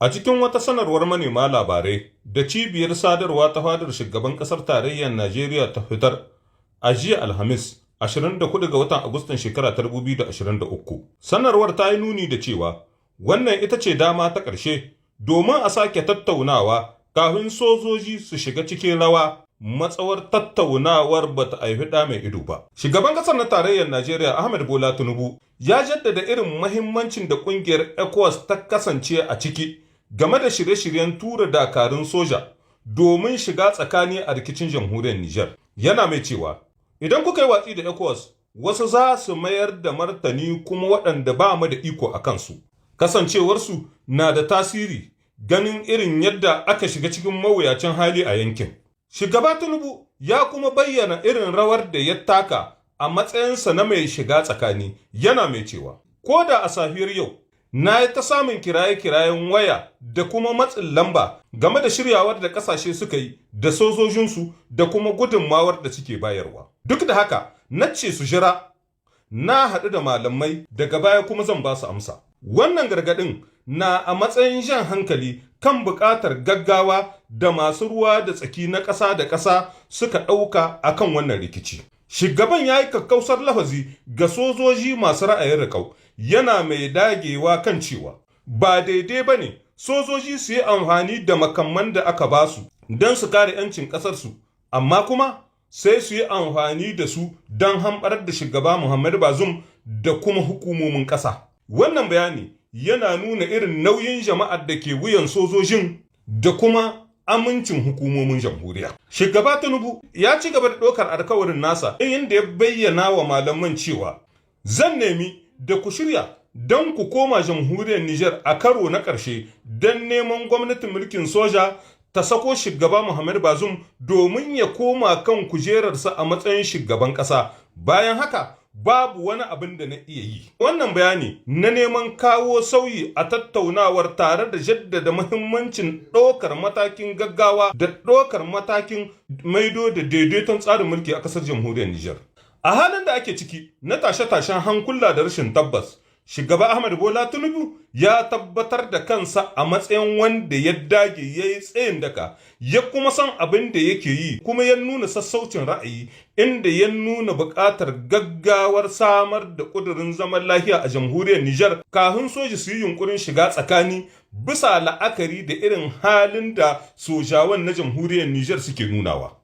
A cikin wata sanarwar manema labarai da cibiyar sadarwa ta fadar shugaban ƙasar tarayyar Najeriya ta fitar a jiya Alhamis 24 ga watan Agustan shekara ta 2023, sanarwar ta yi nuni da cewa wannan ita ce dama ta ƙarshe domin a sake tattaunawa kafin sojoji su shiga cikin rawa matsawar tattaunawar ba ta haifi ɗa mai ido ba. Shugaban ƙasar na tarayyar Najeriya Ahmed Bola Tinubu ya jaddada irin mahimmancin da ƙungiyar ECOWAS ta kasance a ciki game da shirye-shiryen tura dakarun soja domin shiga tsakani a rikicin jamhuriyar Nijar. Yana mai cewa, idan kuka yi watsi da ECOWAS, wasu za su mayar da martani kuma waɗanda ba mu da iko a kansu. Kasancewarsu na da tasiri ganin irin yadda aka shiga cikin mawuyacin hali a yankin. Shugaba Tinubu ya kuma bayyana irin rawar da ya taka a matsayinsa na mai shiga tsakani, yana mai cewa, ko da a safiyar yau, na yi ta samun kiraye-kirayen waya da kuma matsin lamba game da shiryawar da ƙasashe suka yi da sojojinsu da kuma gudunmawar da suke bayarwa. Duk da haka, na ce su jira, na haɗu da malamai daga baya kuma zan ba su amsa. Wannan gargaɗin na a matsayin jan hankali kan buƙatar gaggawa da masu ruwa da tsaki na ƙasa da ƙasa suka ɗauka a kan wannan rikici. Shugaban ya yi kakkausar lafazi ga sojoji masu ra'ayin riƙau, yana mai dagewa kan cewa ba daidai ba ne sojoji su yi amfani da makamman da aka ba su don su kare 'yancin ƙasarsu, amma kuma sai su yi amfani da su don hamɓarar da shugaba Muhammadu Bazoum da kuma hukumomin ƙasa. Wannan bayani yana nuna irin nauyin jama'ar da ke wuyan sojojin da kuma amincin hukumomin jamhuriya. Shugaba Tinubu ya ci gaba da ɗaukar alkawarin nasa inda ya bayyana wa malaman cewa zan nemi da ku shirya don ku koma jamhuriyar Nijar a karo na ƙarshe don neman gwamnatin mulkin soja ta sako shugaba Muhammadu Bazoum domin ya koma kan kujerarsa a matsayin shugaban ƙasa. Bayan haka babu wani abin da na iya yi. Wannan bayani na neman kawo sauyi a tattaunawar tare da jaddada muhimmancin ɗaukar matakin gaggawa da ɗaukar matakin maido da daidaiton tsarin mulki a ƙasar jamhuriyar Nijar. A halin da ake ciki na tashe-tashen hankula da rashin tabbas, shugaba Ahmed Bola Tinubu ya tabbatar da kansa a matsayin wanda ya dage ya yi tsayin daka, ya kuma san abin da yake yi, kuma ya nuna sassaucin ra'ayi inda ya nuna buƙatar gaggawar samar da ƙudurin zaman lafiya a jamhuriyar Nijar kafin soji su yi yunkurin shiga tsakani bisa la'akari da irin halin da sojawan na jamhuriyar Nijar suke nunawa.